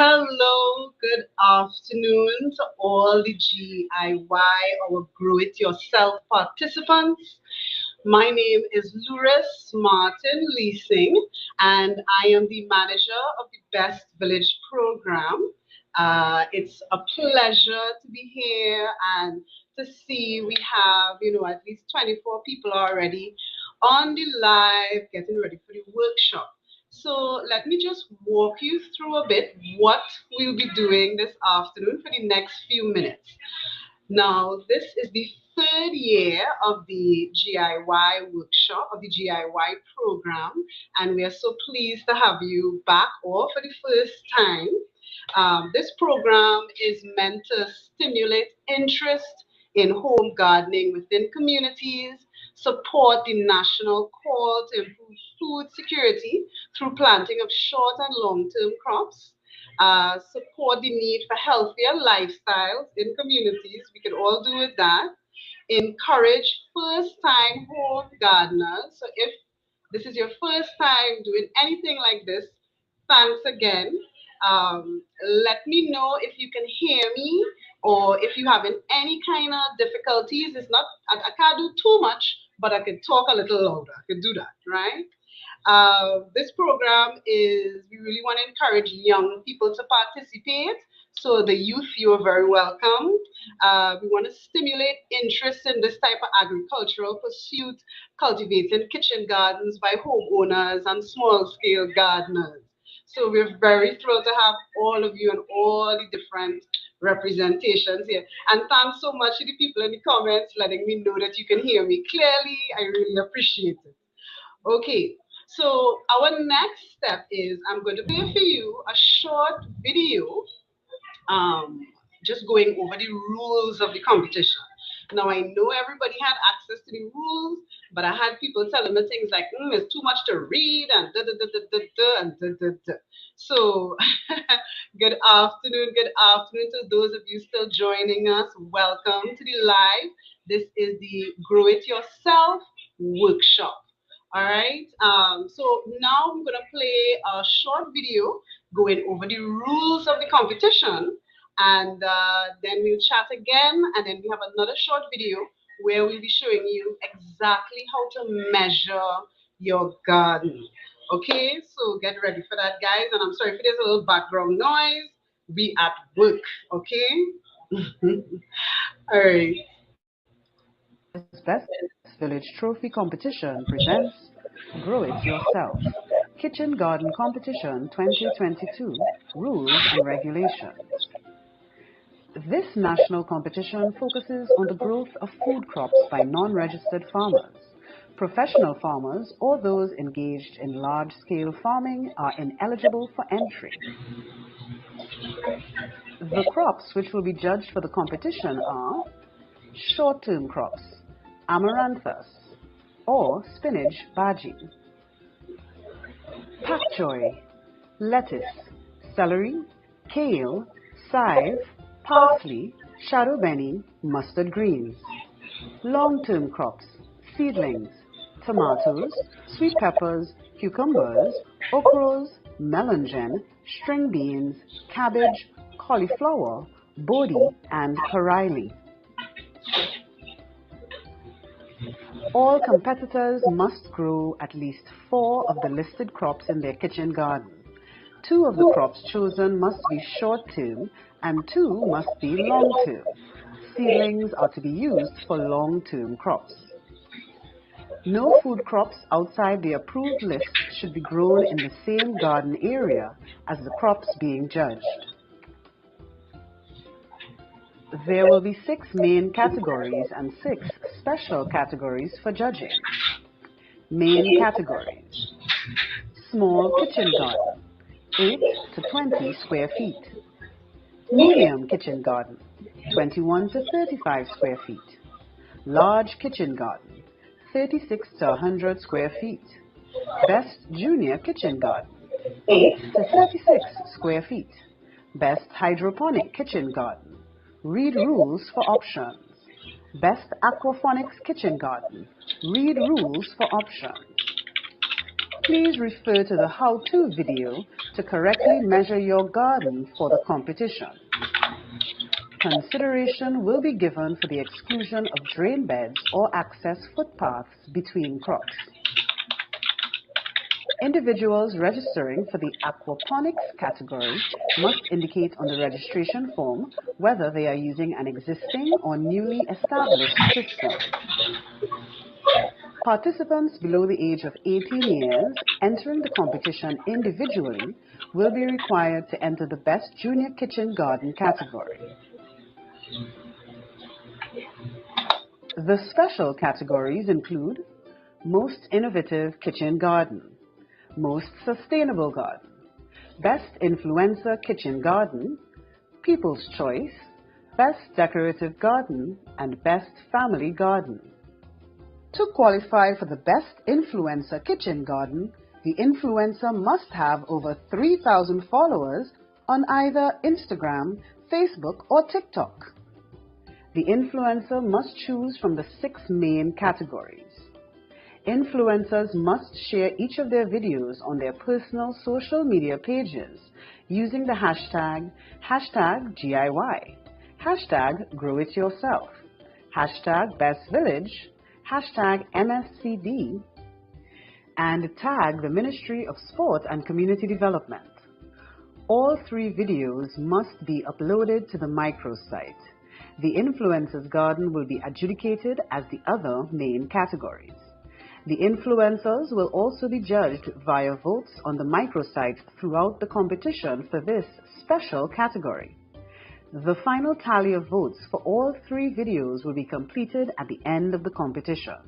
Hello, good afternoon to all the GIY or Grow It Yourself participants. My name is Louris Martin Leasing, and I am the manager of the Best Village program. It's a pleasure to be here and to see we have, at least 24 people already on the live getting ready for the workshop. So let me just walk you through a bit what we'll be doing this afternoon for the next few minutes. Now, this is the third year of the GIY workshop, of the GIY program, and we are so pleased to have you back or for the first time. This program is meant to stimulate interest in home gardening within communities, support the national call to improve food security through planting of short and long-term crops, support the need for healthier lifestyles in communities. We can all do with that. Encourage first-time home gardeners. So if this is your first time doing anything like this, thanks again. Let me know if you can hear me or if you having any kind of difficulties. It's not, I can't do too much, but I can talk a little louder. I can do that, right? This program is, we really want to encourage young people to participate. So the youth, you are very welcome. We want to stimulate interest in this type of agricultural pursuit, cultivating kitchen gardens by homeowners and small-scale gardeners. So we're very thrilled to have all of you and all the different representations here. And thanks so much to the people in the comments letting me know that you can hear me clearly. I really appreciate it. Okay, so our next step is I'm going to play for you a short video um, just going over the rules of the competition. Now, I know everybody had access to the rules, but I had people telling me things like, it's too much to read, and da da da da da da, and da da da. So, good afternoon to those of you still joining us. Welcome to the live. This is the Grow It Yourself workshop. All right. So now I'm going to play a short video going over the rules of the competition. And then we'll chat again. And then we have another short video where we'll be showing you exactly how to measure your garden. Okay, so get ready for that, guys. And I'm sorry if there's a little background noise. We at work, okay? All right. Best Village Trophy Competition presents Grow It Yourself Kitchen Garden Competition 2022 Rules and Regulations. This national competition focuses on the growth of food crops by non-registered farmers. Professional farmers or those engaged in large-scale farming are ineligible for entry. The crops which will be judged for the competition are short-term crops, amaranthus or spinach bhaji, pak choy, lettuce, celery, kale, chive, parsley, shadow benny, mustard greens. Long-term crops, seedlings, tomatoes, sweet peppers, cucumbers, okras, melongen, string beans, cabbage, cauliflower, bodi, and karaili. All competitors must grow at least 4 of the listed crops in their kitchen garden. 2 of the crops chosen must be short-term and 2 must be long-term. Seedlings are to be used for long-term crops. No food crops outside the approved list should be grown in the same garden area as the crops being judged. There will be 6 main categories and 6 special categories for judging. Main categories: small kitchen garden, 8 to 20 square feet. Medium kitchen garden, 21 to 35 square feet. Large kitchen garden, 36 to 100 square feet. Best junior kitchen garden, 8 to 36 square feet. Best hydroponic kitchen garden. Read rules for options. Best aquaponics kitchen garden. Read rules for options. Please refer to the how-to video to correctly measure your garden for the competition. Consideration will be given for the exclusion of drain beds or access footpaths between crops. Individuals registering for the aquaponics category must indicate on the registration form whether they are using an existing or newly established system. Participants below the age of 18 years entering the competition individually will be required to enter the Best Junior Kitchen Garden category. The special categories include Most Innovative Kitchen Garden, Most Sustainable Garden, Best Influencer Kitchen Garden, People's Choice, Best Decorative Garden, and Best Family Garden. To qualify for the Best Influencer Kitchen Garden, the influencer must have over 3,000 followers on either Instagram, Facebook, or TikTok. The influencer must choose from the 6 main categories. Influencers must share each of their videos on their personal social media pages using the hashtag #GIY, #GrowItYourself, #BestVillage, #MSCD, and tag the Ministry of Sport and Community Development. All 3 videos must be uploaded to the microsite. The influencer's garden will be adjudicated as the other main categories. The influencers will also be judged via votes on the microsite throughout the competition for this special category. The final tally of votes for all 3 videos will be completed at the end of the competition.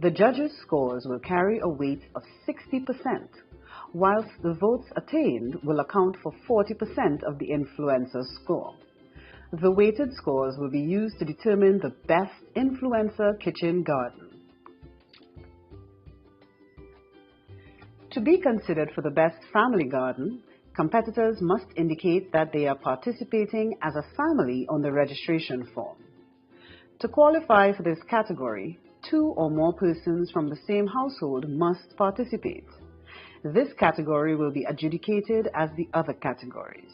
The judges' scores will carry a weight of 60%, whilst the votes attained will account for 40% of the influencer's score. The weighted scores will be used to determine the Best Influencer Kitchen Garden. To be considered for the Best Family Garden, competitors must indicate that they are participating as a family on the registration form. To qualify for this category, 2 or more persons from the same household must participate. This category will be adjudicated as the other categories.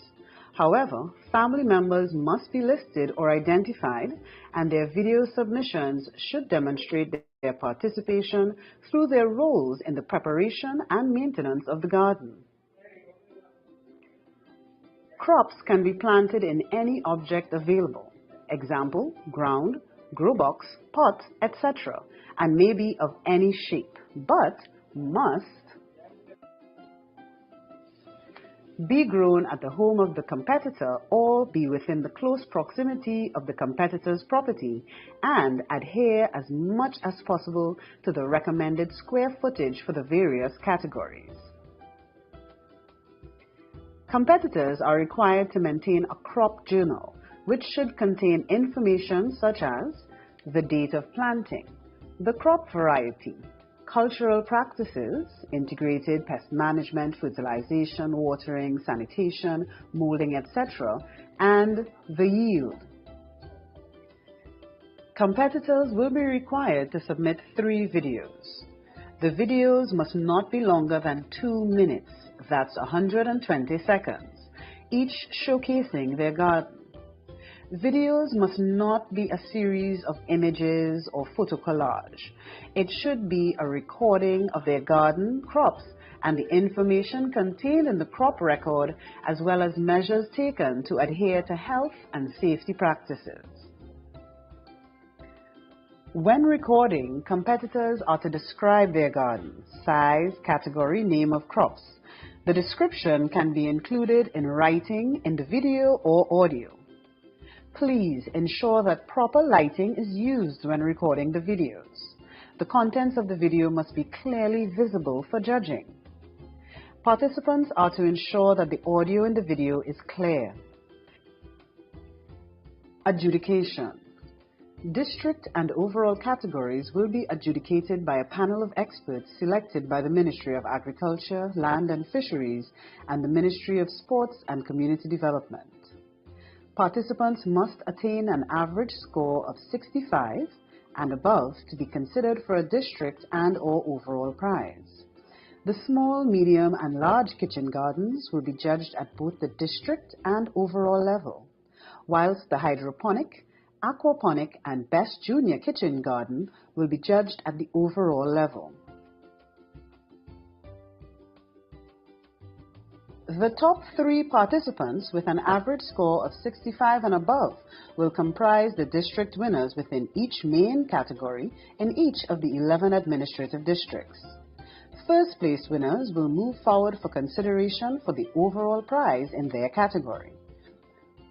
However, family members must be listed or identified, and their video submissions should demonstrate their participation through their roles in the preparation and maintenance of the garden. Crops can be planted in any object available, example, ground, grow box, pot, etc., and may be of any shape, but must be grown at the home of the competitor or be within the close proximity of the competitor's property and adhere as much as possible to the recommended square footage for the various categories. Competitors are required to maintain a crop journal, which should contain information such as the date of planting, the crop variety, cultural practices, integrated pest management, fertilization, watering, sanitation, molding, etc., and the yield. Competitors will be required to submit 3 videos. The videos must not be longer than 2 minutes, that's 120 seconds, each showcasing their garden. Videos must not be a series of images or photo collage. It should be a recording of their garden, crops, and the information contained in the crop record, as well as measures taken to adhere to health and safety practices. When recording, competitors are to describe their garden, size, category, name of crops. The description can be included in writing in the video or audio. Please ensure that proper lighting is used when recording the videos. The contents of the video must be clearly visible for judging. Participants are to ensure that the audio in the video is clear. Adjudication. District and overall categories will be adjudicated by a panel of experts selected by the Ministry of Agriculture, Land and Fisheries and the Ministry of Sports and Community Development. Participants must attain an average score of 65 and above to be considered for a district and/or overall prize. The small, medium, and large kitchen gardens will be judged at both the district and overall level, whilst the hydroponic, aquaponic, and best junior kitchen garden will be judged at the overall level. The top 3 participants with an average score of 65 and above will comprise the district winners within each main category in each of the 11 administrative districts. First place winners will move forward for consideration for the overall prize in their category.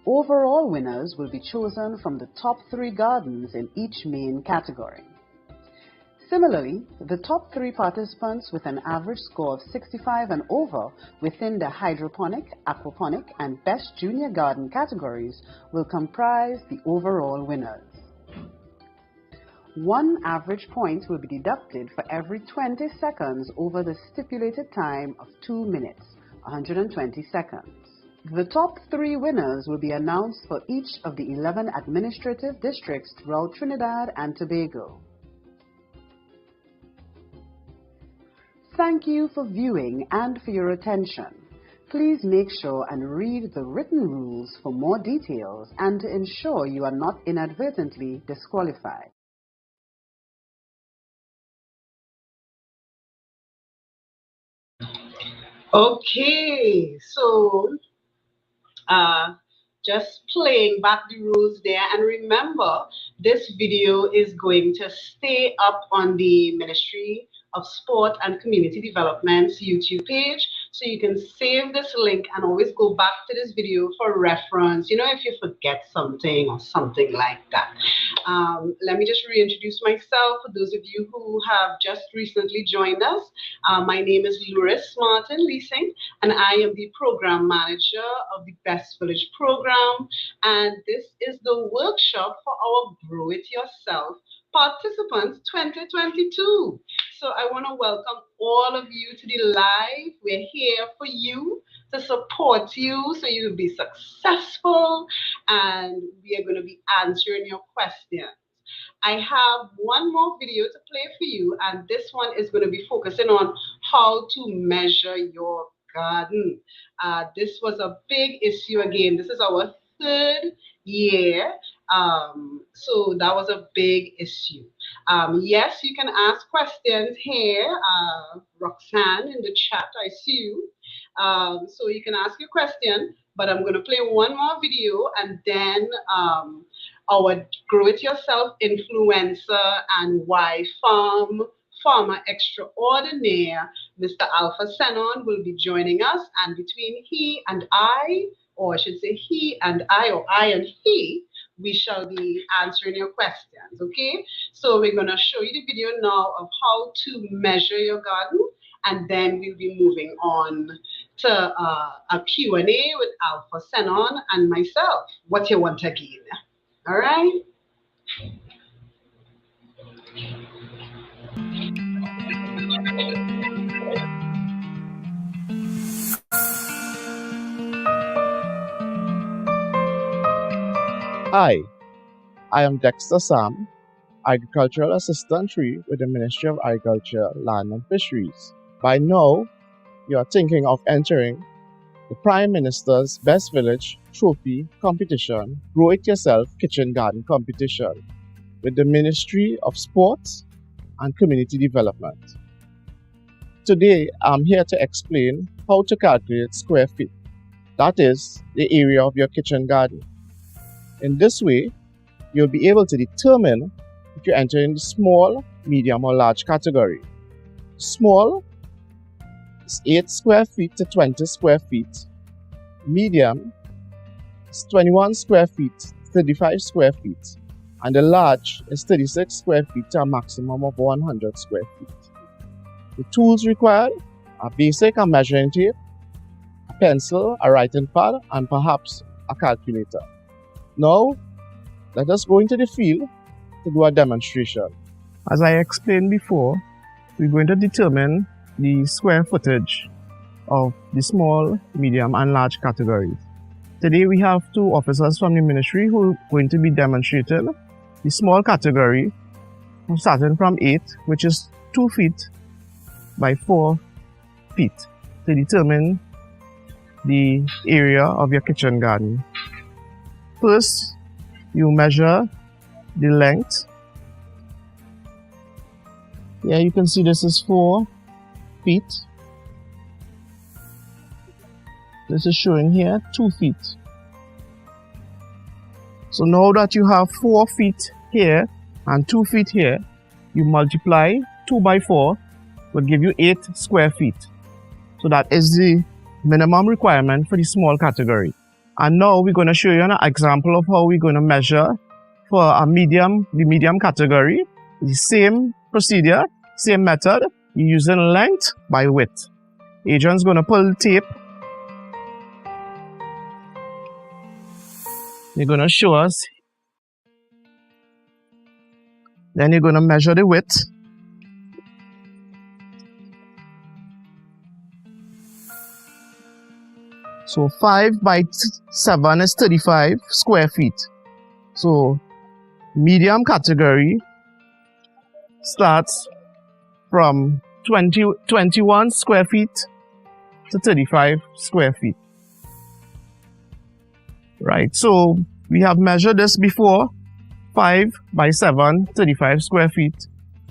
Overall winners will be chosen from the top 3 gardens in each main category. Similarly, the top 3 participants with an average score of 65 and over within the hydroponic, aquaponic, and best junior garden categories will comprise the overall winners. 1 average point will be deducted for every 20 seconds over the stipulated time of 2 minutes, 120 seconds. The top 3 winners will be announced for each of the 11 administrative districts throughout Trinidad and Tobago. Thank you for viewing and for your attention. Please make sure and read the written rules for more details and to ensure you are not inadvertently disqualified. Okay, so just playing back the rules there, and remember this video is going to stay up on the Ministry of Sport and Community Development's YouTube page, so you can save this link and always go back to this video for reference, you know, if you forget something or something like that. Let me just reintroduce myself for those of you who have just recently joined us. My name is Louris and I am the program manager of the Best Village program, and this is the workshop for our Grow It Yourself Participants 2022. So I want to welcome all of you to the live. We're here for you, to support you so you'll be successful, and we are going to be answering your questions. I have one more video to play for you, and this one is going to be focusing on how to measure your garden. This was a big issue again. This is our 3rd year. So that was a big issue. Yes, you can ask questions here. Roxanne in the chat, I see you. So you can ask your question, but I'm going to play one more video, and then our Grow It Yourself influencer and WhyFARM farmer extraordinaire, Mr. Alpha Senon, will be joining us, and between he and I, or I should say he and I, or I and he, we shall be answering your questions, okay? So we're going to show you the video now of how to measure your garden, and then we'll be moving on to a Q&A with Alpha Senon and myself. What you want again? All right? Hi, I am Dexter Sam, Agricultural Assistant 3 with the Ministry of Agriculture, Land and Fisheries. By now, you are thinking of entering the Prime Minister's Best Village Trophy Competition, Grow It Yourself Kitchen Garden Competition with the Ministry of Sports and Community Development. Today, I'm here to explain how to calculate square feet, that is, the area of your kitchen garden. In this way, you'll be able to determine if you enter in the small, medium, or large category. Small is 8 square feet to 20 square feet. Medium is 21 square feet to 35 square feet. And the large is 36 square feet to a maximum of 100 square feet. The tools required are basic and measuring tape, a pencil, a writing pad, and perhaps a calculator. Now, let us go into the field to do a demonstration. As I explained before, we're going to determine the square footage of the small, medium, and large categories. Today we have 2 officers from the ministry who are going to be demonstrating the small category, starting from 8, which is 2 feet by 4 feet to determine the area of your kitchen garden. First, you measure the length. Here you can see this is 4 feet. This is showing here 2 feet. So now that you have 4 feet here and 2 feet here, you multiply 2 by 4 will give you 8 square feet. So that is the minimum requirement for the small category. And now we're going to show you an example of how we're going to measure for the medium category. The same procedure, same method, you're using length by width. Adrian's going to pull the tape. You're going to show us. Then you're going to measure the width. So 5 by 7 is 35 square feet. So medium category starts from 21 square feet to 35 square feet. Right, so we have measured this before, 5 by 7, 35 square feet,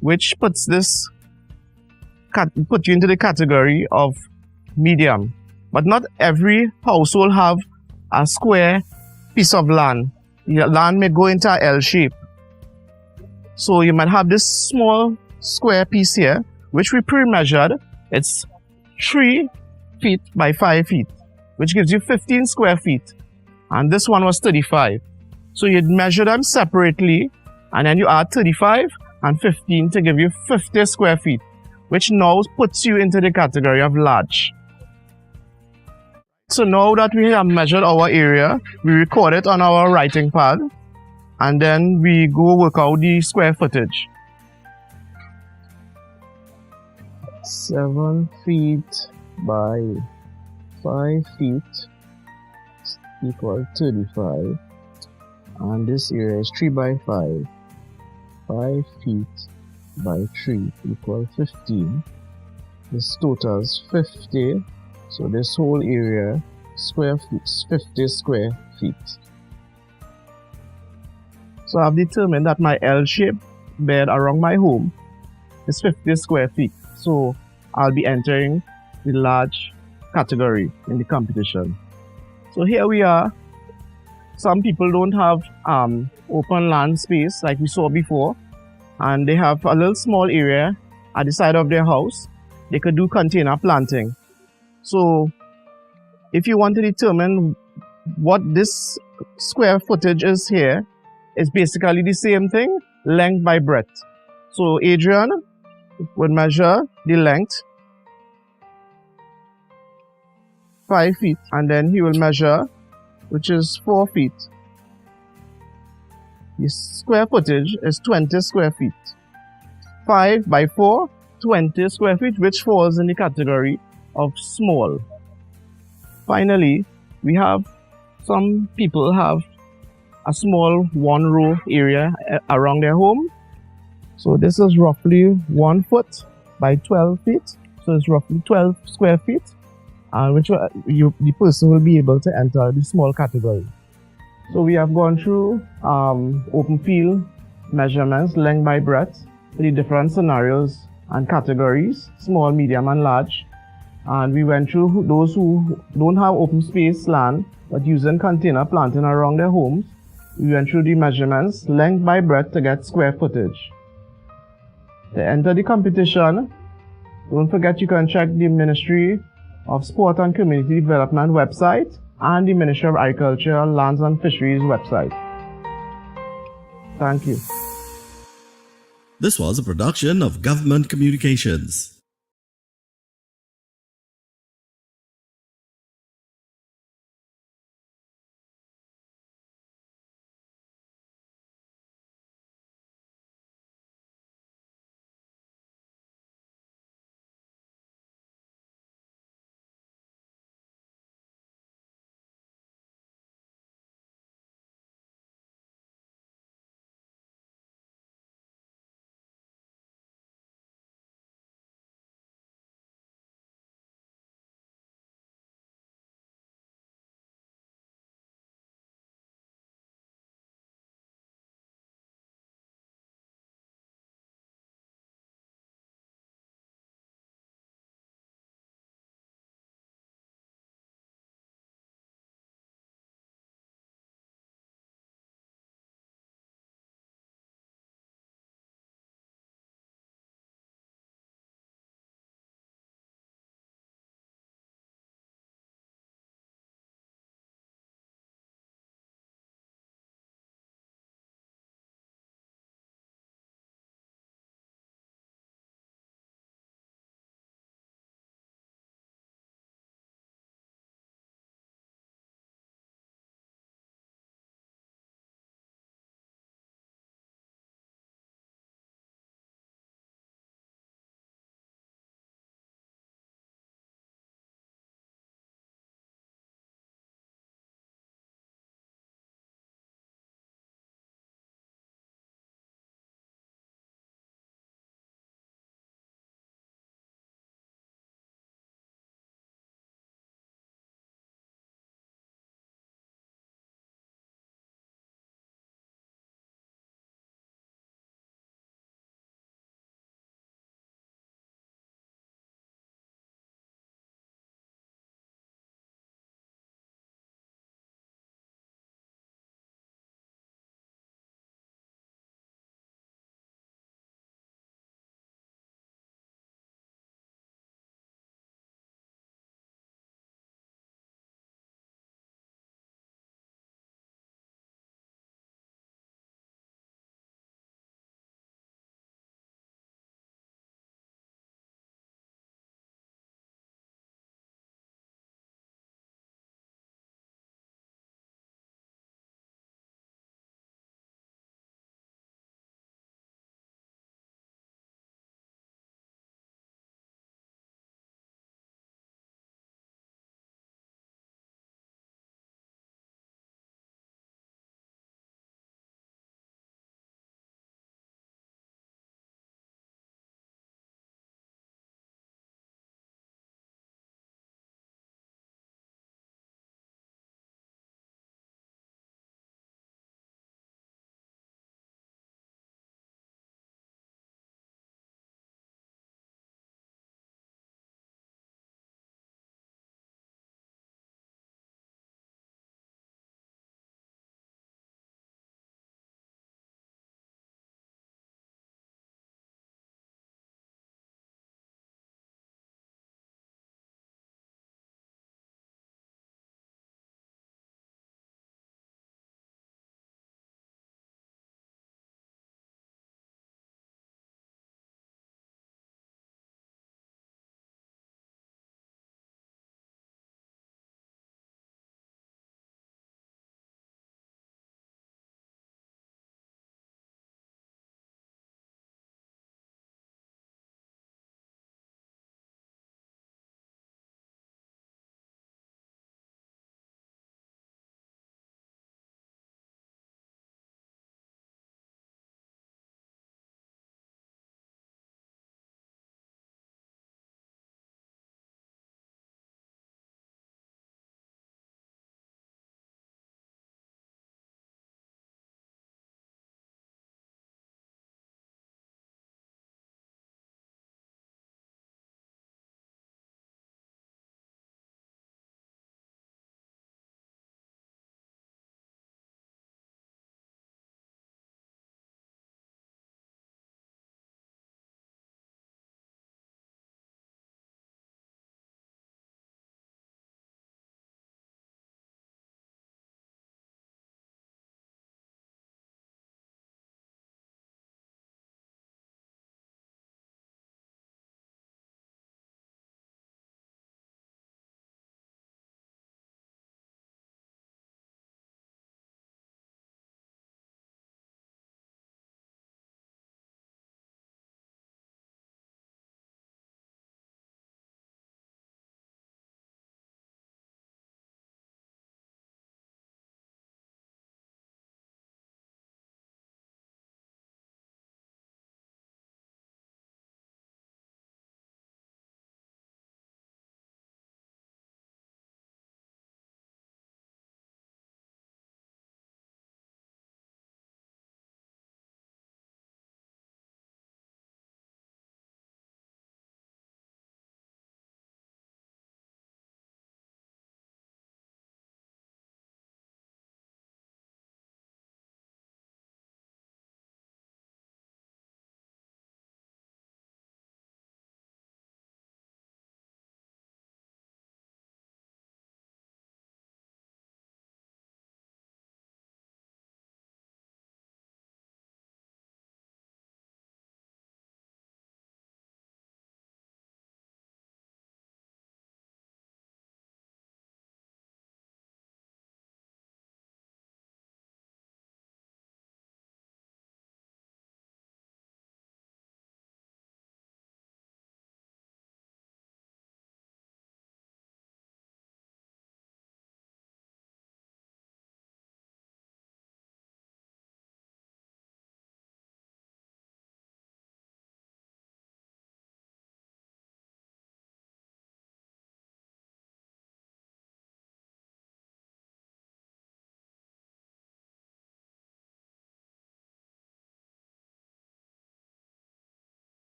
which puts you into the category of medium. But not every household have a square piece of land. Your land may go into an L shape. So you might have this small square piece here, which we pre-measured. It's 3 feet by 5 feet, which gives you 15 square feet. And this one was 35. So you'd measure them separately, and then you add 35 and 15 to give you 50 square feet, which now puts you into the category of large. So now that we have measured our area, we record it on our writing pad, and then we go work out the square footage. 7 feet by 5 feet equal 35, and this area is 3 by 5. 5 feet by 3 equal 15. This totals 50. So this whole area, square feet, 50 square feet. So I've determined that my L-shaped bed around my home is 50 square feet. So I'll be entering the large category in the competition. So here we are. Some people don't have open land space like we saw before, and they have a little small area at the side of their house. They could do container planting. So if you want to determine what this square footage is here, it's basically the same thing, length by breadth. So Adrian would measure the length, 5 feet, and then he will measure, which is 4 feet. The square footage is 20 square feet. 5 by 4, 20 square feet, which falls in the category of small. Finally, we have some people have a small 1-row area around their home. So this is roughly 1 foot by 12 feet. So it's roughly 12 square feet, which the person will be able to enter the small category. So we have gone through open field measurements, length by breadth, for the different scenarios and categories, small, medium, and large. And we went through those who don't have open space land but using container planting around their homes. We went through the measurements, length by breadth, to get square footage. To enter the competition, don't forget you can check the Ministry of Sport and Community Development website and the Ministry of Agriculture, Lands and Fisheries website. Thank you. This was a production of Government Communications.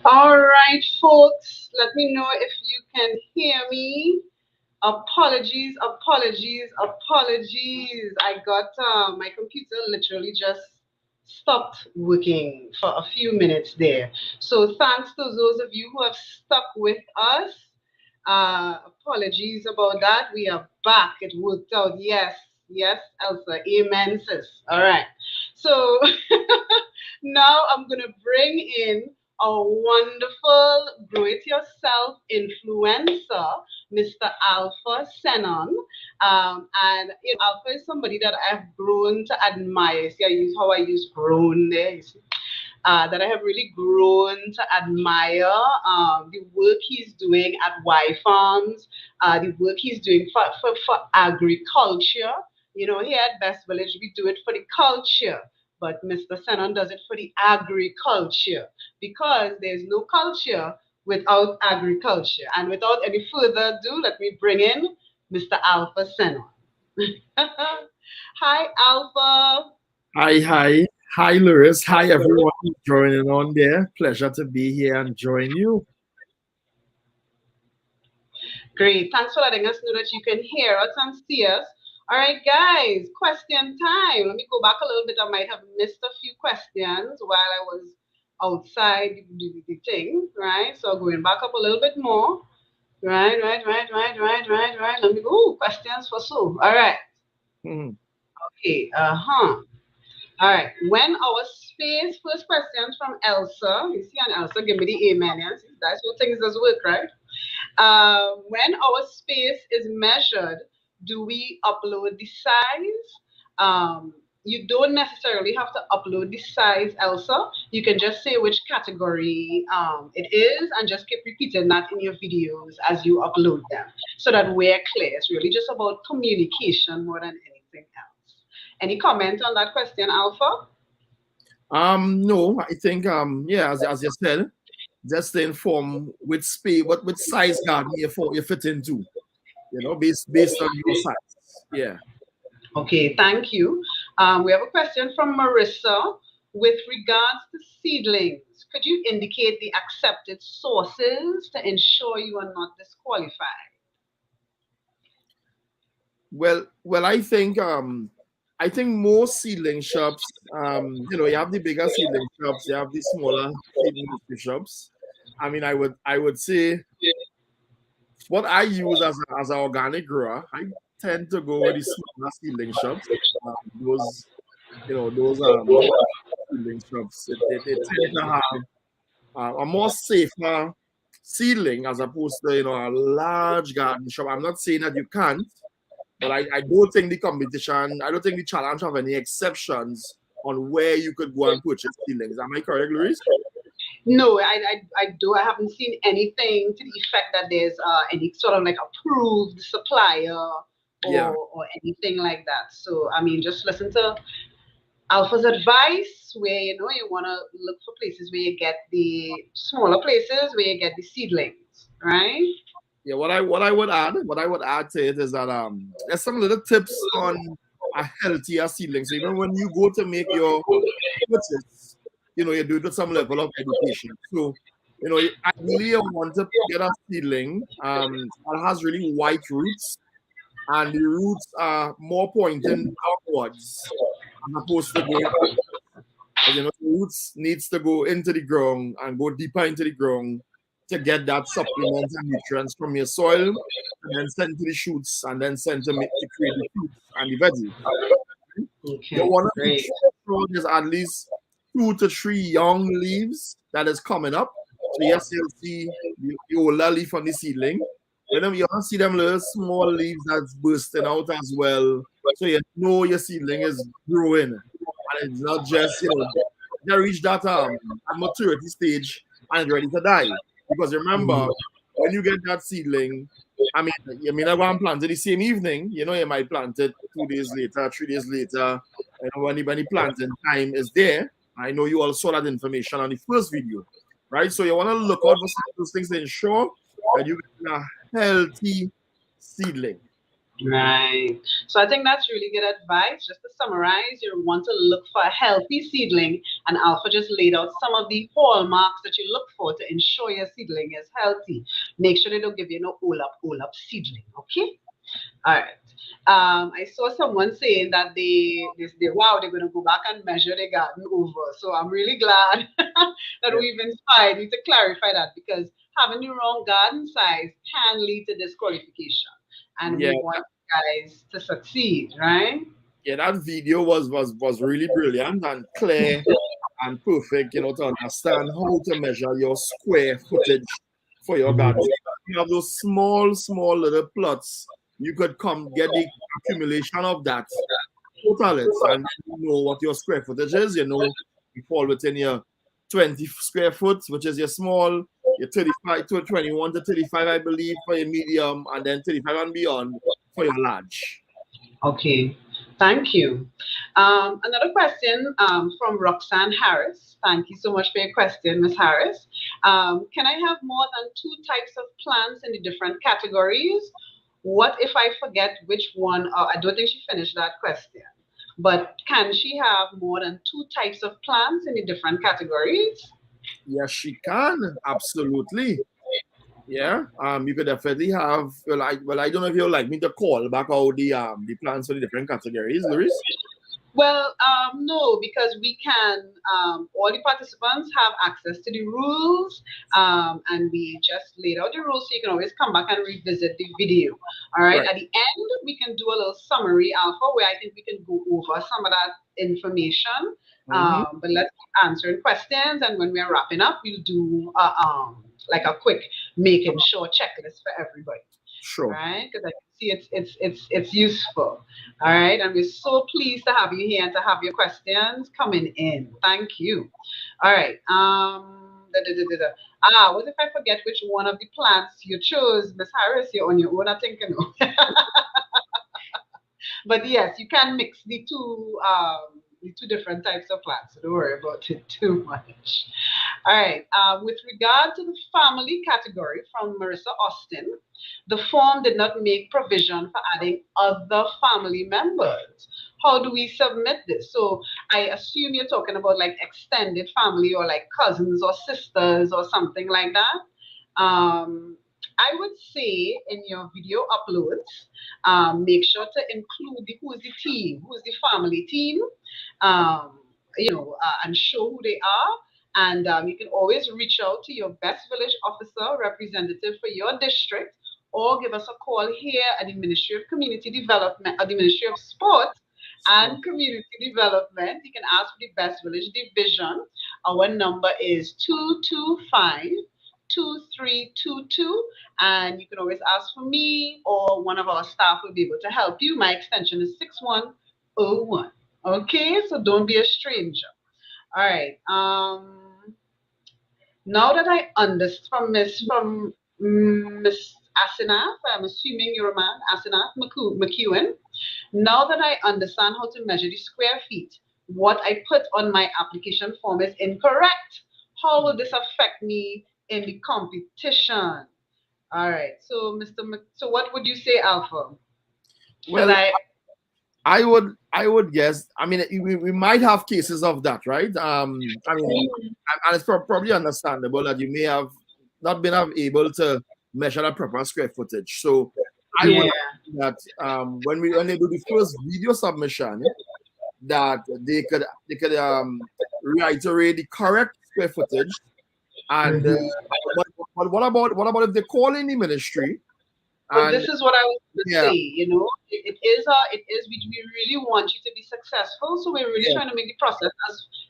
All right, folks, let me know if you can hear me. Apologies, apologies, apologies. I got my computer literally just stopped working for a few minutes there. So thanks to those of you who have stuck with us. Apologies about that. We are back. It worked out. Yes, yes, Elsa. Amen, sis. All right. So now I'm going to bring in a wonderful grow it yourself influencer, Mr. Alpha Senon. And Alpha is somebody that I've grown to admire. See, I use how I use grown there. You see? That I have really grown to admire the work he's doing at WhyFARMs, the work he's doing for agriculture. You know, here at Best Village, we do it for the culture, but Mr. Senon does it for the agriculture because there's no culture without agriculture. And without any further ado, let me bring in Mr. Alpha Senon. Hi, Alpha. Hi, Louris. Hi, everyone joining on there. Pleasure to be here and join you. Great. Thanks for letting us know that you can hear us and see us. All right, guys, question time. Let me go back a little bit. I might have missed a few questions while I was outside the thing, right? So going back up a little bit more. Right. Let me go. Ooh, questions for Sue. All right. Okay. All right. When our space, first question from Elsa. You see, and Elsa, give me the amen. Yes? That's what things does work, right? When our space is measured, do we upload the size? You don't necessarily have to upload the size, Elsa. You can just say which category it is and just keep repeating that in your videos as you upload them so that we're clear. It's really just about communication more than anything else. Any comment on that question, Alpha? No, I think yeah, as you said, just to inform which space, which size garden you fit into, you know, based on your size. Yeah. Okay, thank you. We have a question from Marissa. With regards to seedlings, could you indicate the accepted sources to ensure you are not disqualified? Well, I think most seedling shops, you know, you have the bigger seedling shops, you have the smaller seedling shops. I mean, I would say what I use as an organic grower, I tend to go with the smaller seedling shops. Those, you know, those seedling shops, they tend to have a more safer seedling as opposed to, you know, a large garden shop. I'm not saying that you can't, but I don't think the competition, I don't think the challenge have any exceptions on where you could go and purchase seedlings. Am I correct, Louris? No, I do. I haven't seen anything to the effect that there's any sort of like approved supplier or anything like that. So, I mean, just listen to Alpha's advice where, you know, you want to look for places where you get the smaller places where you get the seedlings, right? Yeah, what I would add to it is that there's some little tips on a healthier seedling. So even when you go to make your purchase, you know, you do it with some level of education. So, you know, ideally you want to get a seedling that has really white roots, and the roots are more pointing outwards as opposed to going up. Because, you know, the roots needs to go into the ground and go deeper into the ground to get that supplements and nutrients from your soil, and then send to the shoots, and then send to create the fruits and the veggies. Okay, You want to great. make sure there's at least 2 to 3 young leaves that is coming up. So yes, you'll see the older leaf on the seedling. But then you want to see them little small leaves that's bursting out as well. So you know your seedling is growing. And it's not just, you know, they reach that maturity stage and it's ready to die. Because remember, when you get that seedling, I mean, you may not go and plant it the same evening. You know, you might plant it 2 days later, 3 days later. And when the planting time is there, I know you all saw that information on the first video, right? So you want to look out for those things to ensure that you get a healthy seedling. Right. So I think that's really good advice. Just to summarize, you want to look for a healthy seedling, and Alpha just laid out some of the hallmarks that you look for to ensure your seedling is healthy. Make sure they don't give you no all up seedling. Okay. All right. I saw someone saying that they wow, they're going to go back and measure their garden over. So I'm really glad that Yeah. we've inspired you to clarify that, because having the wrong garden size can lead to disqualification, and Yeah, we want you guys to succeed, right? yeah, that video was really brilliant and clear and perfect, to understand how to measure your square footage for your garden. So if you have those small little plots, you could come get the accumulation of that, total it, and then you know what your square footage is. You fall within your 20 square foot, which is your small, your 35 to 21 to 35, I believe, for your medium, and then 35 and beyond for your large. Okay, thank you. Another question from Roxanne Harris. Thank you so much for your question, Ms. Harris. Can I have more than two types of plants in the different categories? What if I forget which one? I don't think she finished that question. But can she have more than two types of plants in the different categories? Yes, she can. Absolutely. Yeah. You could definitely have. I don't know if you'd like me to call back out the plans for the different categories, Louris. Well, no, because we can, all the participants have access to the rules, and we just laid out the rules, so you can always come back and revisit the video. All right, Right. at the end, we can do a little summary, Alpha, where I think we can go over some of that information. Mm-hmm. But let's keep answering questions, and when we're wrapping up, we'll do like a quick making sure checklist for everybody, Sure. right? Because I can see it's useful. All right, and we're so pleased to have you here and to have your questions coming in. Thank you. All right. What if I forget which one of the plants you chose, Miss Harris? You're on your own, I think, you know. But yes, you can mix the two different types of plants. So don't worry about it too much. All right. With regard to the family category from Marissa Austin, the form did not make provision for adding other family members. How do we submit this? So I assume you're talking about like extended family or like cousins or sisters or something like that. I would say in your video uploads, make sure to include who's the team, who's the family team, um, and show who they are. And you can always reach out to your best village officer representative for your district, or give us a call here at the Ministry of Community Development, or the Ministry of Sport Spot. and Community Development. You can ask for the Best Village Division. Our number is 225 2322, and you can always ask for me, or one of our staff will be able to help you. My extension is 6101. Okay, so don't be a stranger. All right. Now that I understand from Miss Asenath, I'm assuming you're a man, Asenath McEwen. Now that I understand how to measure the square feet, what I put on my application form is incorrect. How will this affect me in the competition? All right. So, so what would you say, Alpha? Should Well, I? I would guess. I mean, we might have cases of that, right? I mean, and it's probably understandable that you may have not been able to measure the proper square footage. So I would Yeah. think that when they do the first video submission, that they could reiterate the correct square footage. And Mhm. but what about if they call in the ministry Well, and this is what I was going to yeah, say. We really want you to be successful, so we're really yeah, trying to make the process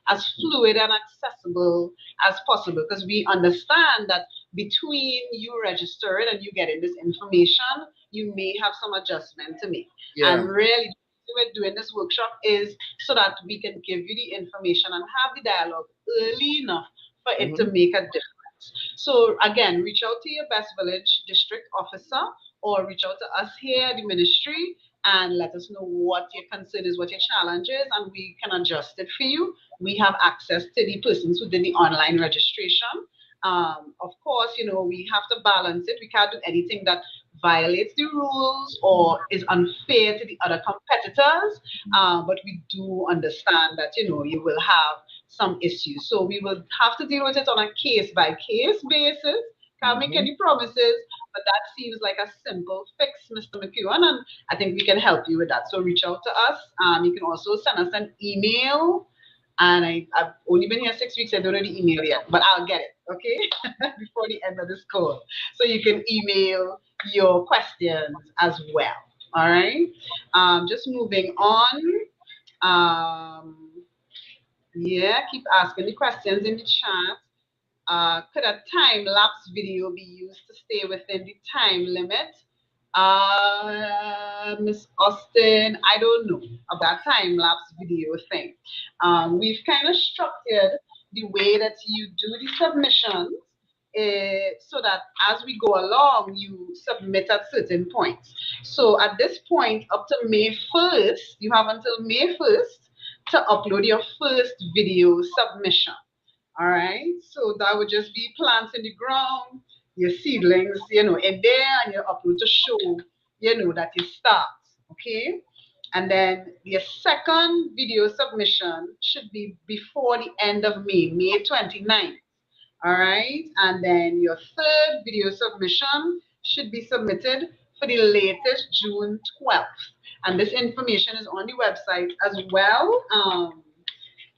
as fluid and accessible as possible, because we understand that between you registering and you getting this information, you may have some adjustment to make. yeah, And really, we're doing this workshop is so that we can give you the information and have the dialogue early enough for it to mhm, make a difference. So again, reach out to your best village district officer, or reach out to us here at the ministry and let us know what your concern is, what your challenge is, and we can adjust it for you. We have access to the persons who did the online registration. Of course, we have to balance it. We can't do anything that violates the rules or is unfair to the other competitors. But we do understand that, you will have some issues. So we will have to deal with it on a case by case basis. Can't make any promises, but that seems like a simple fix, Mr. McEwen, and I think we can help you with that. So reach out to us. You can also send us an email. And I've only been here 6 weeks. I don't know the email yet, but I'll get it, okay, before the end of this call. So you can email your questions as well. All right. Just moving on. Yeah, keep asking the questions in the chat. Could a time-lapse video be used to stay within the time limit? Miss Austin, I don't know about time-lapse video thing. We've kind of structured the way that you do the submissions so that as we go along, you submit at certain points. So at this point, up to May 1st, you have until May 1st to upload your first video submission. All right, so that would just be plants in the ground, your seedlings, in there, and your upload to show, that it starts, okay? And then your second video submission should be before the end of May, May 29th, all right? And then your third video submission should be submitted for the latest June 12th. And this information is on the website as well.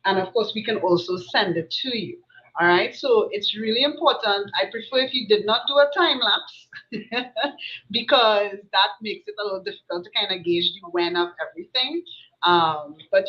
And of course, we can also send it to you. All right, so it's really important. I prefer if you did not do a time lapse because that makes it a little difficult to kind of gauge the when of everything. But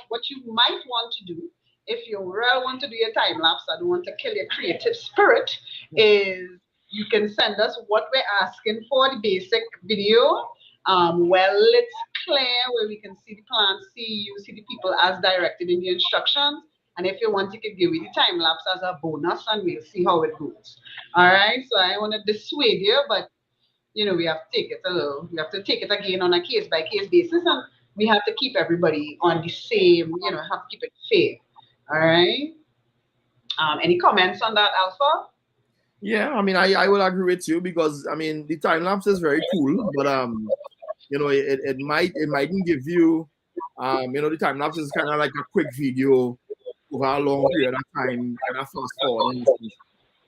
what you might want to do if you really want to do your time lapse, I don't want to kill your creative spirit, is you can send us what we're asking for, the basic video, well lit, clear, where we can see the plants, see you, see the people as directed in the instructions. And if you want, you can give me the time lapse as a bonus and we'll see how it goes. All right. So I want to dissuade you, but we have to take it we have to take it again on a case by case basis, and we have to keep everybody on the same, have to keep it fair. All right. Any comments on that, Alpha? Yeah, I mean, I will agree with you because I mean the time lapse is very cool, but it mightn't give you the time lapse is kind of like a quick video over a long period of time, kind of fast forward,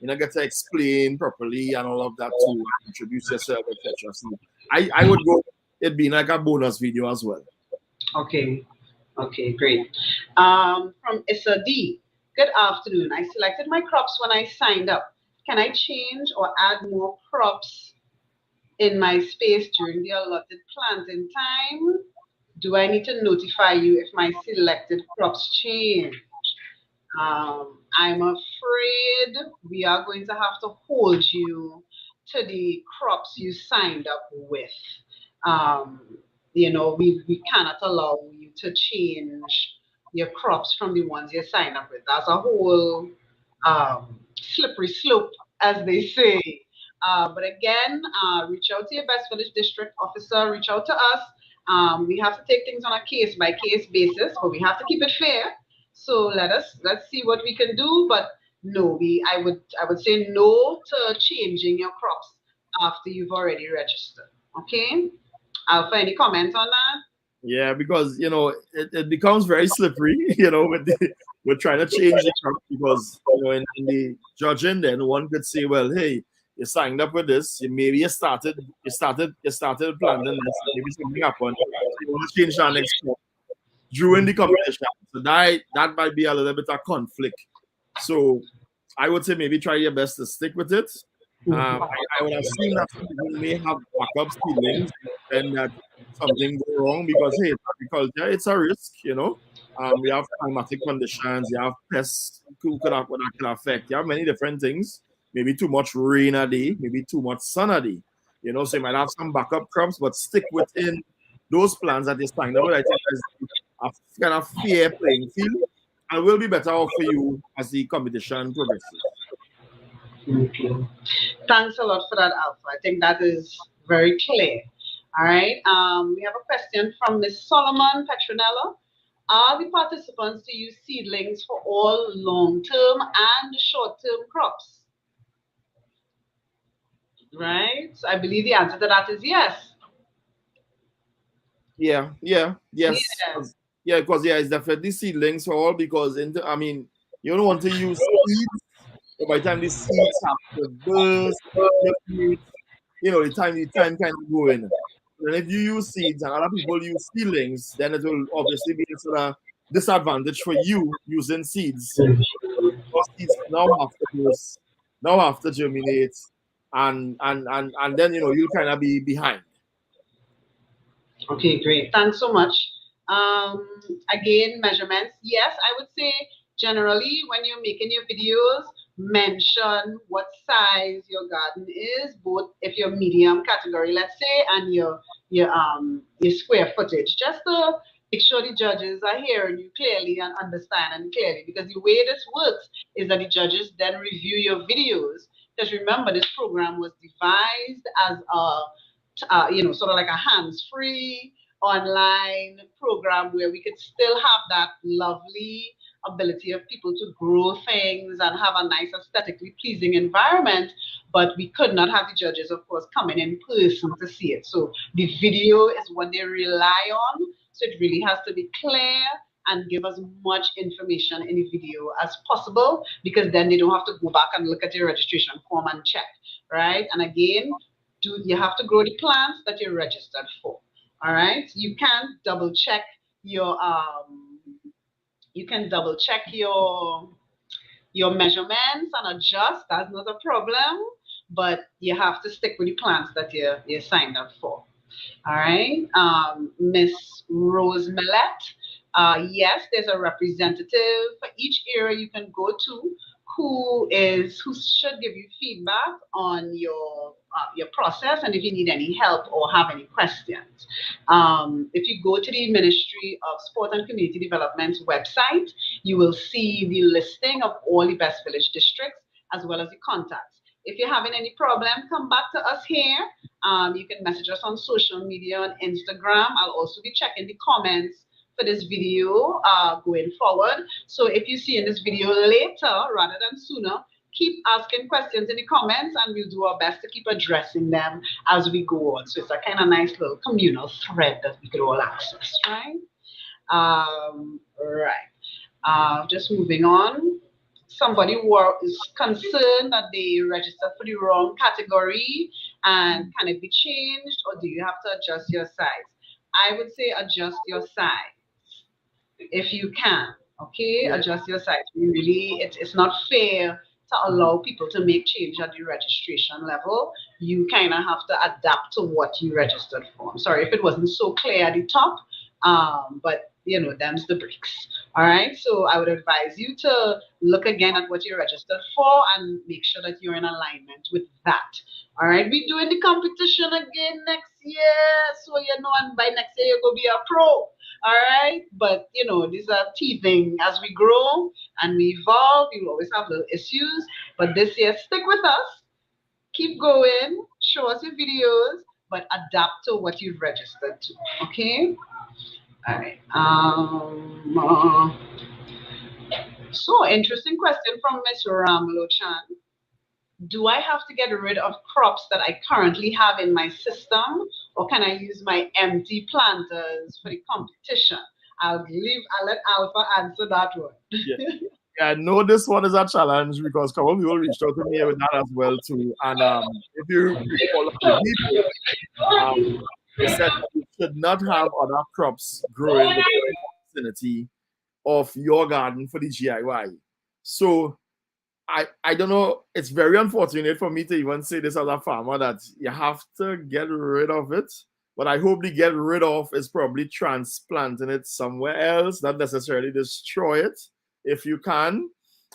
and get to explain properly and all of that to introduce yourself, etc. So I would go it being like a bonus video as well. Okay, great. From Issa D, good afternoon. I selected my crops when I signed up. Can I change or add more crops in my space during the allotted planting time? Do I need to notify you if my selected crops change? I'm afraid we are going to have to hold you to the crops you signed up with. We cannot allow you to change your crops from the ones you signed up with. That's a whole slippery slope, as they say. But again, reach out to your Best Village District Officer, reach out to us. We have to take things on a case by case basis, but we have to keep it fair. So let's see what we can do. But no, I would say no to changing your crops after you've already registered. Okay. Alpha, any comments on that? Yeah, because it becomes very slippery, with trying to change the crop because in the judging, then one could say, well, hey, you signed up with this, maybe you started planting this, maybe something happened, so you want to change that next crop during the competition. So that might be a little bit of conflict. So I would say maybe try your best to stick with it. I would assume that some people may have backup seedlings and that something go wrong because hey, agriculture, it's a risk, we have climatic conditions, you have pests who could affect. You have many different things. Maybe too much rain a day, maybe too much sun a day. So you might have some backup crops, but stick within those plans that you signed up with. I think is a kind of fair playing field and will be better off for you as the competition progresses. Okay. Thanks a lot for that, Alpha. I think that is very clear. All right. We have a question from Ms. Solomon Petronella. Are the participants to use seedlings for all long-term and short-term crops? right? So I believe the answer to that is yes. Yes. Yeah. Yeah, because it's definitely seedlings for all because I mean, you don't want to use seeds. But by the time the seeds have to burst, germinate, the time kind of go in. And if you use seeds and other people use seedlings, then it will obviously be a sort of disadvantage for you using seeds. Because seeds now have to burst, now have to germinate, and then you'll kind of be behind. Okay, great. Thanks so much. Um, Again, measurements. Yes, I would say generally when you're making your videos, mention what size your garden is, both if you're medium category, let's say, and your square footage, just to make sure the judges are hearing you clearly and understanding clearly. Because the way this works is that the judges then review your videos. Because remember, this program was devised as a sort of like a hands-free online program where we could still have that lovely ability of people to grow things and have a nice aesthetically pleasing environment, but we could not have the judges, of course, coming in person to see it. So the video is what they rely on. So it really has to be clear and give as much information in the video as possible, because then they don't have to go back and look at your registration form and check, right? And again, you have to grow the plants that you're registered for. All right. You can double check your measurements and adjust. That's not a problem. But you have to stick with the plants that you're signed up for. All right. Miss Rose Millette. Yes, there's a representative for each area you can go to who should give you feedback on your process, and if you need any help or have any questions. If you go to the Ministry of Sport and Community Development's website, you will see the listing of all the best village districts as well as the contacts. If you're having any problem, come back to us here. You can message us on social media on Instagram. I'll also be checking the comments for this video going forward. So if you see in this video later rather than sooner, keep asking questions in the comments and we'll do our best to keep addressing them as we go on. So it's a kind of nice little communal thread that we could all access, right? Just moving on. Somebody is concerned that they registered for the wrong category, and can it be changed, or do you have to adjust your size? I would say adjust your size if you can. Okay, Yeah. adjust your size. Really, it's not fair to allow people to make change at the registration level. You kind of have to adapt to what you registered for. I'm sorry if it wasn't so clear at the top, but them's the breaks. All right, so I would advise you to look again at what you're registered for and make sure that you're in alignment with that. All right, we're doing the competition again next year, so and by next year you're gonna be a pro. All right, but these are teething as we grow and we evolve. You will always have little issues, but this year stick with us, keep going, show us your videos, but adapt to what you've registered to. Okay. All right. So interesting question from Miss Ramlo Chan. Do I have to get rid of crops that I currently have in my system, or can I use my empty planters for the competition? I'll let Alpha answer that one. Yeah, I know this one is a challenge because a couple of people reached out to me with that as well too. And if you recall the video, they said that you should not have other crops growing within the vicinity of your garden for the GIY. So I don't know. It's very unfortunate for me to even say this as a farmer that you have to get rid of it. But I hope the get rid of is probably transplanting it somewhere else, not necessarily destroy it if you can.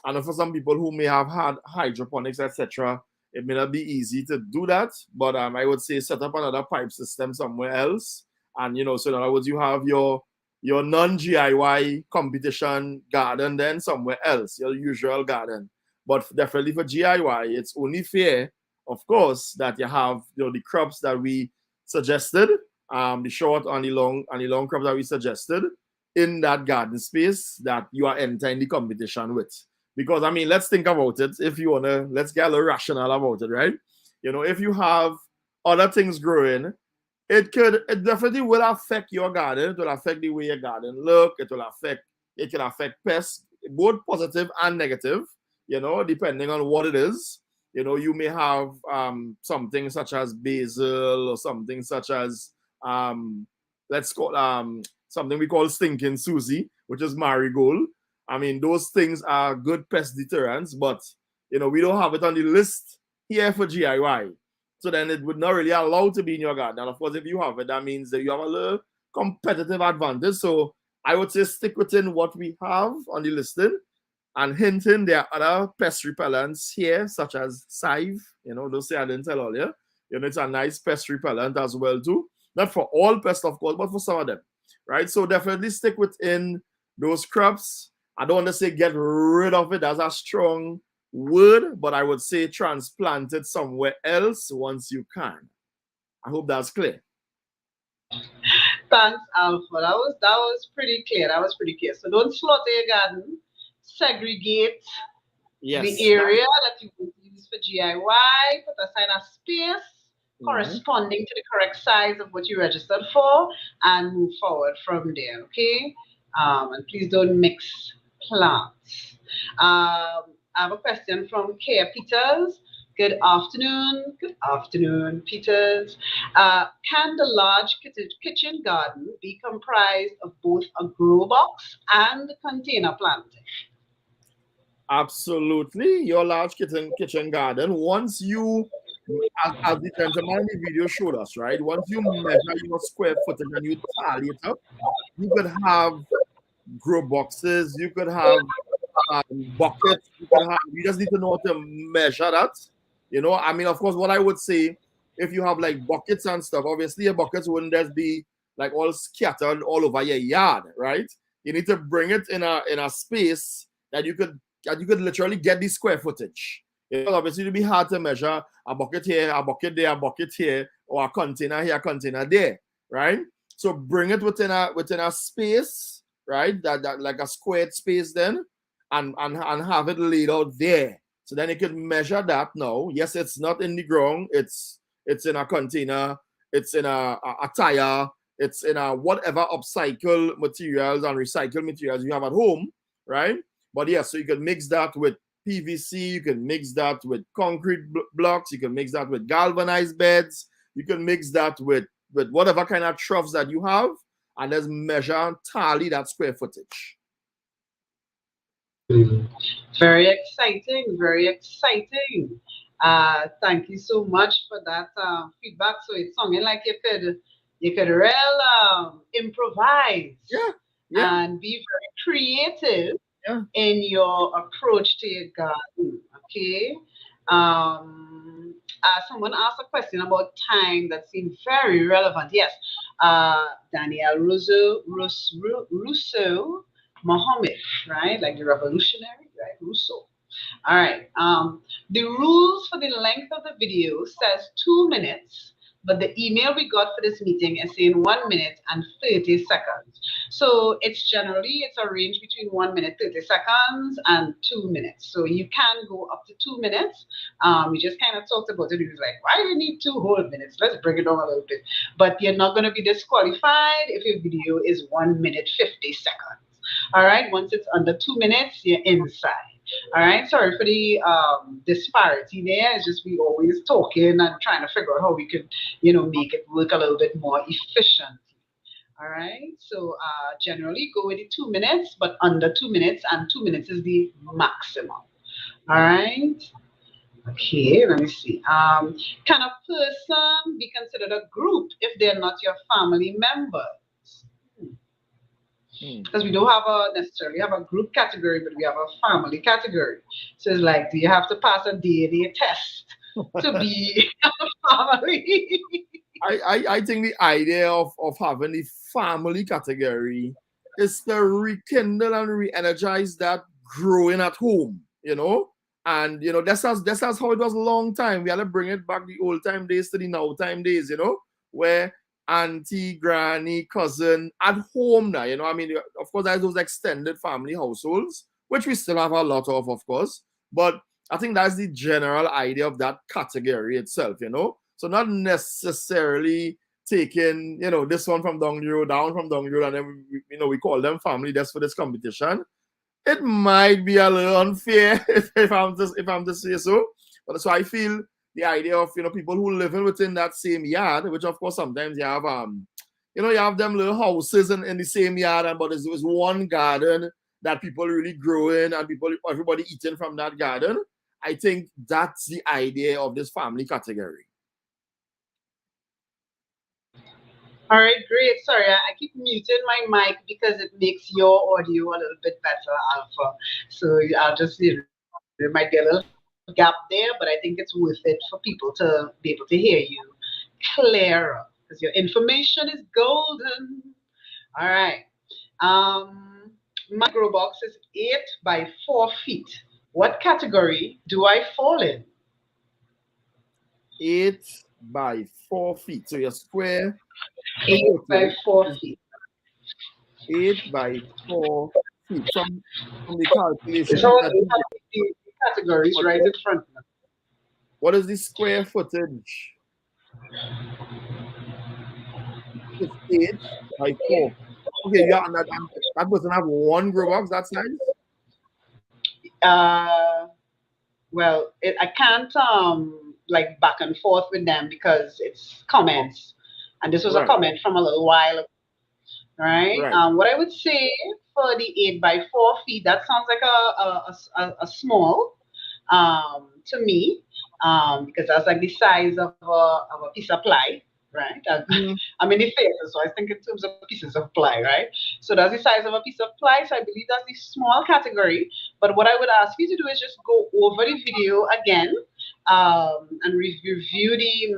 And for some people who may have had hydroponics, etc., it may not be easy to do that. But I would say set up another pipe system somewhere else. And so in other words, you have your non-GIY competition garden then somewhere else, your usual garden. But definitely for GIY, it's only fair, of course, that you have the crops that we suggested, the short and the long crops that we suggested in that garden space that you are entering the competition with. Because let's think about it. If you wanna, let's get a little rational about it, right? If you have other things growing, it definitely will affect your garden. It will affect the way your garden look. It can affect pests, both positive and negative, depending on what it is. You may have something such as basil, or something such as let's call something we call stinking Susie, which is marigold. I mean, those things are good pest deterrents, but we don't have it on the list here for GIY. So then it would not really allow to be in your garden. And of course, if you have it, that means that you have a little competitive advantage. So I would say stick within what we have on the listing. And hinting, there are other pest repellents here, such as Scythe. Those say I didn't tell all you. It's a nice pest repellent as well too. Not for all pests, of course, but for some of them, right? So definitely stick within those crops. I don't want to say get rid of it. That's a strong word, but I would say transplant it somewhere else once you can. I hope that's clear. Thanks, Alpha. That was pretty clear. So don't slaughter your garden. Segregate the area that you will use for GIY. Put aside a space corresponding to the correct size of what you registered for, and move forward from there. Okay. And please don't mix plants. I have a question from Kea Peters. Good afternoon. Good afternoon, Peters. Can the large kitchen garden be comprised of both a grow box and container planting? Absolutely. Your large kitchen garden, once you, as the gentleman in the video showed us, right? Once you measure your square footage and you tally it up, you could have grow boxes, you could have buckets, you just need to know how to measure that. I mean, of course, what I would say, if you have like buckets and stuff, obviously your buckets wouldn't just be like all scattered all over your yard, right? You need to bring it in a space that you could literally get the square footage. Obviously, it'd be hard to measure a bucket here, a bucket there, a bucket here, or a container here, a container there, right? So bring it within a space, right? That like a squared space then, and have it laid out there. So then you can measure that now. Yes, it's not in the ground. It's in a container. It's in a tire. It's in a whatever upcycle materials and recycled materials you have at home, right? But yeah, so you can mix that with PVC. You can mix that with concrete blocks. You can mix that with galvanized beds. You can mix that with whatever kind of troughs that you have, and let's measure and tally that square footage. Very exciting, very exciting. Thank you so much for that feedback. So it's something like you could real improvise and be very creative in your approach to your garden. Okay. Someone asked a question about time that seemed very relevant. Yes. Danielle Rousseau Mohammed, right? Like the revolutionary, right? Rousseau. All right. The rules for the length of the video says 2 minutes, but the email we got for this meeting is saying 1 minute and 30 seconds. So it's a range between 1 minute, 30 seconds and 2 minutes. So you can go up to 2 minutes. We just kind of talked about it. It was like, why do you need 2 whole minutes? Let's bring it down a little bit. But you're not going to be disqualified if your video is 1 minute, 50 seconds. All right. Once it's under 2 minutes, you're inside. All right. Sorry for the disparity there. It's just we always talking and trying to figure out how we could, make it work a little bit more efficient. All right. So generally go with the 2 minutes, but under 2 minutes, and 2 minutes is the maximum. All right. Okay, let me see. Can a person be considered a group if they're not your family members? Because we don't necessarily have a group category, but we have a family category. So it's like, do you have to pass a DNA test to be a family? I think the idea of having the family category is to rekindle and re-energize that growing at home, and that's how it was a long time. We had to bring it back, the old time days to the now time days, where auntie, granny, cousin at home now, I mean, of course, there's those extended family households, which we still have a lot of course, but I think that's the general idea of that category itself, you know. So not necessarily taking, you know, this one from down the road, down from down the road, and then we call them family just for this competition. It might be a little unfair if I'm to say so. But so I feel the idea of people who living within that same yard, which of course sometimes you have you have them little houses in the same yard, but there's one garden that people really growing and everybody eating from that garden. I think that's the idea of this family category. All right, great. Sorry, I keep muting my mic because it makes your audio a little bit better, Alpha. So I'll just, there might be a little gap there, but I think it's worth it for people to be able to hear you clearer because your information is golden. All right. My grow box is 8 by 4 feet. What category do I fall in? 8 by 4 feet. So your square. 8 by 4 feet. 8 by 4 feet. From the calculation. So the categories right in front of me. What is the square footage? It's 8 by 4. Okay, yeah, and that doesn't have one grow box that size? Well, I can't like back and forth with them because it's comments, and this was a comment from a little while ago, right? What I would say for the 8 by 4 feet, that sounds like a small to me, because that's like the size of a piece of ply, right? I'm in the theater, so I think in terms of pieces of ply, right? So that's the size of a piece of ply. So I believe that's the small category. But what I would ask you to do is just go over the video again and review the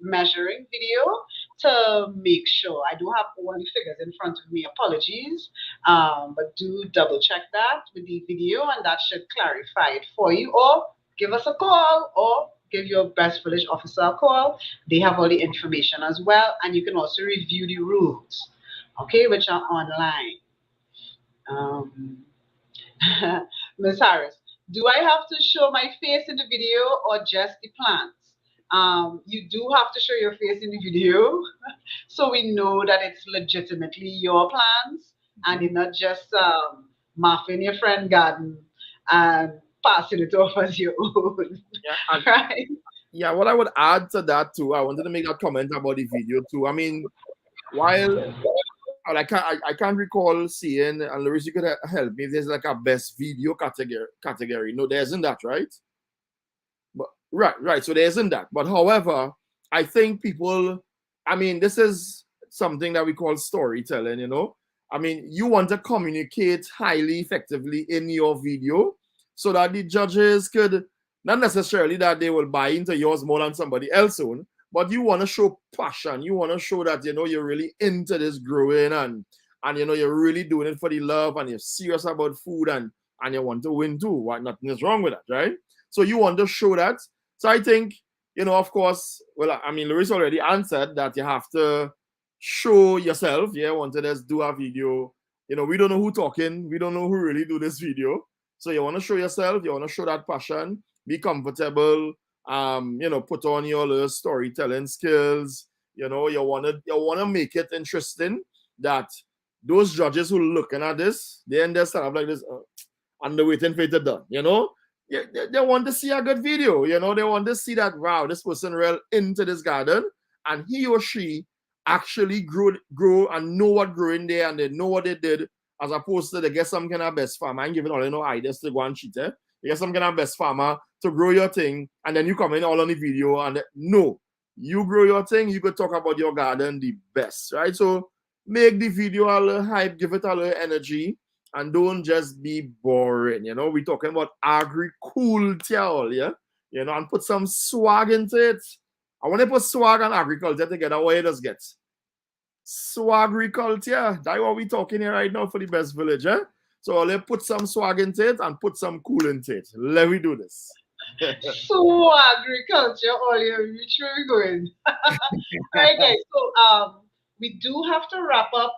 measuring video to make sure. I do have all the figures in front of me. Apologies, but do double check that with the video, and that should clarify it for you. Or give us a call, or give your best village officer a call. They have all the information as well, and you can also review the rules, okay, which are online. Ms. Harris, do I have to show my face in the video or just the plants? You do have to show your face in the video so we know that it's legitimately your plants and you're not just mapping your friend garden and passing it off as your own. Yeah, right? Yeah, what I would add to that too, I wanted to make a comment about the video too. I mean, while I can't recall seeing, and Louris, you could help me, there's like a best video category. No, there isn't that, right? But right. So there isn't that. But however, I think people, I mean, this is something that we call storytelling, you know. I mean, you want to communicate highly effectively in your video so that the judges could, not necessarily that they will buy into yours more than somebody else's own, but you want to show passion. You want to show that, you're really into this growing and you're really doing it for the love and you're serious about food and you want to win too. Nothing is wrong with that, right? So you want to show that. So I think, of course, well, I mean, Louris already answered that you have to show yourself. Yeah, want to just do a video. We don't know who talking. We don't know who really do this video. So you want to show yourself. You want to show that passion. Be comfortable. Put on your little storytelling skills. You want to make it interesting that those judges who are looking at this, they understand up like this, and they're waiting for it to done. They want to see a good video. They want to see that, wow, this person real into this garden, and he or she actually grow and know what growing there, and they know what they did, as opposed to they get some kind of best farmer and giving all ideas to go and cheat. You get some kind of best farmer to grow your thing, and then you come in all on the video and no, you grow your thing, you could talk about your garden the best, right? So make the video a little hype, give it a little energy, and don't just be boring. We're talking about agriculture, yeah? And put some swag into it. I want to put swag and agriculture together. What it does get? Swagriculture. That's what we're talking here right now for the best village, eh? So let's put some swag into it and put some cool into it. Let me do this. So agriculture, all you which way we going? Right, guys. So we do have to wrap up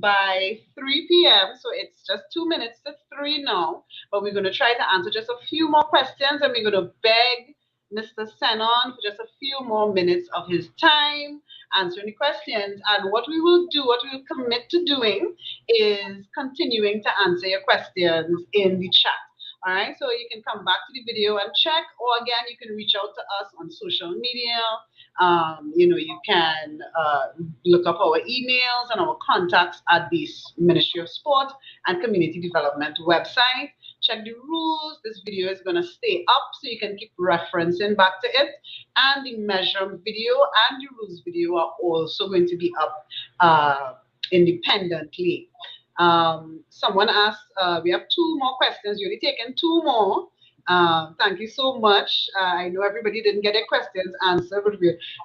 by 3 p.m. So it's just 2 minutes to 3 now. But we're going to try to answer just a few more questions, and we're going to beg Mr. Senon for just a few more minutes of his time answering the questions. And what we will do, what we will commit to doing, is continuing to answer your questions in the chat. All right, so you can come back to the video and check, or again, you can reach out to us on social media. You can look up our emails and our contacts at the Ministry of Sport and Community Development website. Check the rules. This video is going to stay up so you can keep referencing back to it. And the measurement video and the rules video are also going to be up independently. Someone asked, we have 2 more questions. You've already taken 2 more. Thank you so much. I know everybody didn't get their questions answered, but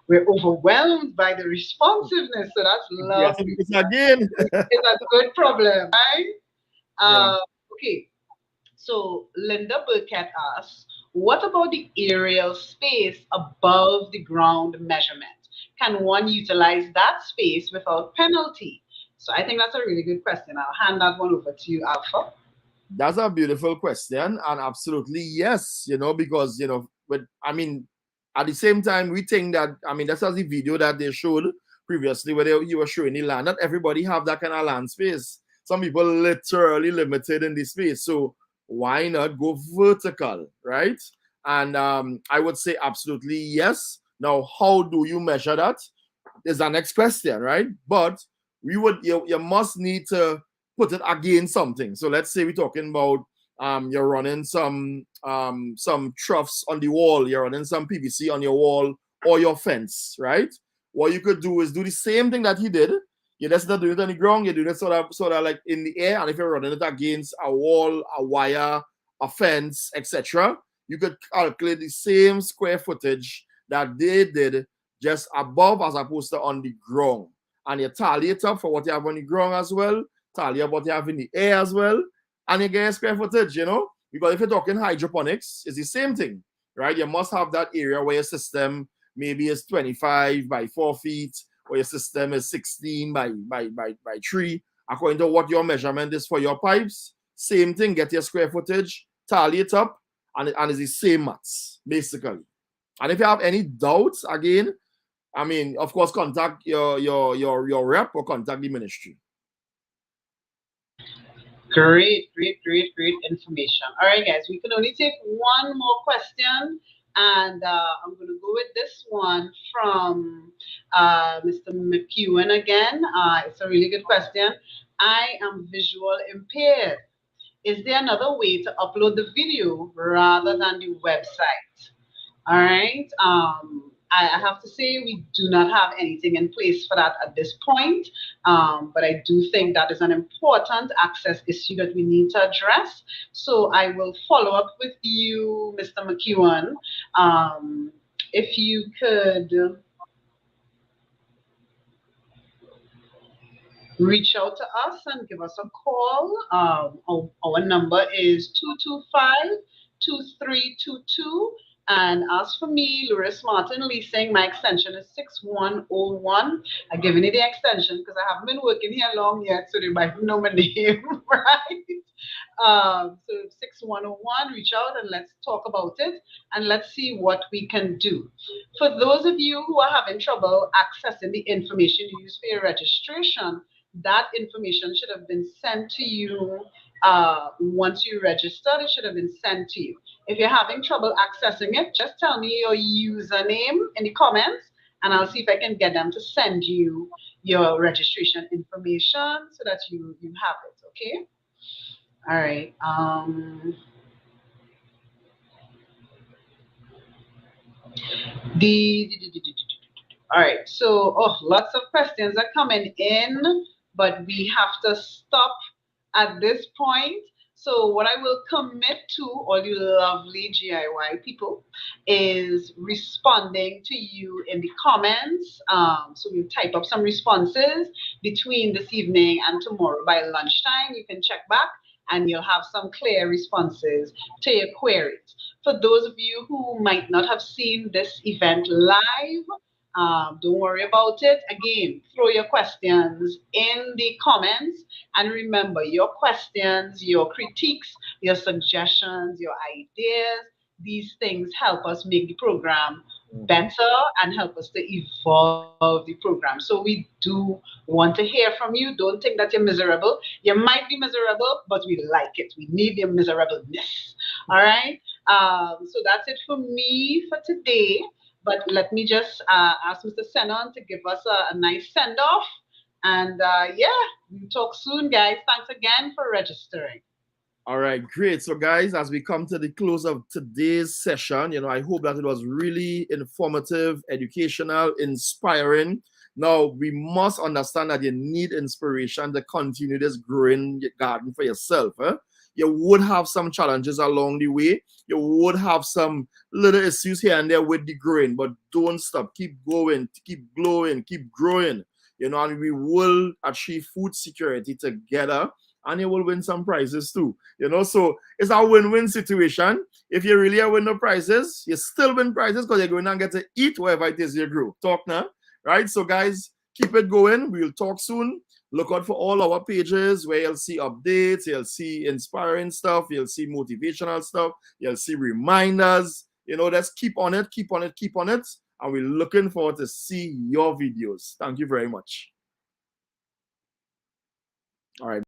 we're overwhelmed by the responsiveness. So that's lovely. Yes, again. It's a good problem, right? Okay. So Linda Burkett asks, what about the aerial space above the ground measurement? Can one utilize that space without penalty? So I think that's a really good question. I'll hand that one over to you, Alpha. That's a beautiful question, and absolutely yes, because at the same time we think that, that's the video that they showed previously where you were showing the land. Not everybody have that kind of land space. Some people literally limited in the space. So why not go vertical, right? And I would say absolutely yes. Now, how do you measure that? Is the next question, right? But you must need to put it against something. So let's say we're talking about you're running some troughs on the wall, you're running some PVC on your wall or your fence, right? What you could do is do the same thing that he did. You're just not doing it on the ground, you're doing it sort of like in the air. And if you're running it against a wall, a wire, a fence, etc., you could calculate the same square footage that they did just above as opposed to on the ground. And you tally it up for what you have on the ground as well, tally up what you have in the air as well, and you get square footage, because if you're talking hydroponics, it's the same thing, right? You must have that area where your system maybe is 25 by 4 feet, or your system is 16 by 3, according to what your measurement is for your pipes. Same thing, get your square footage, tally it up, and it's the same maths, basically. And if you have any doubts, again, of course, contact your rep or contact the ministry. Great information. All right, guys, we can only take one more question, and I'm going to go with this one from Mr. McEwen again. It's a really good question. I am visual impaired. Is there another way to upload the video rather than the website? All right. I have to say we do not have anything in place for that at this point, but I do think that is an important access issue that we need to address. So I will follow up with you, Mr. McEwen. If you could reach out to us and give us a call. Our number is 225-2322. And as for me, Louris Martin Leasing, my extension is 6101. I've given you the extension because I haven't been working here long yet, so they might know my name, right? So 6101, reach out and let's talk about it, and let's see what we can do. For those of you who are having trouble accessing the information you use for your registration, that information should have been sent to you once you registered. It should have been sent to you. If you're having trouble accessing it, just tell me your username in the comments, and I'll see if I can get them to send you your registration information so that you have it, okay? All right. All right, so lots of questions are coming in, but we have to stop at this point. So what I will commit to, all you lovely GIY people, is responding to you in the comments. So we'll type up some responses between this evening and tomorrow by lunchtime. You can check back and you'll have some clear responses to your queries. For those of you who might not have seen this event live, Don't worry about it. Again, throw your questions in the comments. And remember, your questions, your critiques, your suggestions, your ideas, these things help us make the program better and help us to evolve the program. So we do want to hear from you. Don't think that you're miserable. You might be miserable, but we like it. We need your miserableness. All right. So that's it for me for today. But let me just ask Mr. Senon to give us a nice send off. And yeah, we'll talk soon, guys. Thanks again for registering. All right, great. So, guys, as we come to the close of today's session, I hope that it was really informative, educational, inspiring. Now, we must understand that you need inspiration to continue this growing garden for yourself. You would have some challenges along the way. You would have some little issues here and there with the growing, but don't stop. Keep going, keep glowing, keep growing. And we will achieve food security together. And you will win some prizes too. So it's a win-win situation. If you really win the prizes, you still win prizes because you're going to get to eat whatever it is you grow. Talk now, right? So guys, keep it going. We'll talk soon. Look out for all our pages where you'll see updates, you'll see inspiring stuff, you'll see motivational stuff, you'll see reminders. Just keep on it, keep on it, keep on it. And we're looking forward to see your videos. Thank you very much. All right.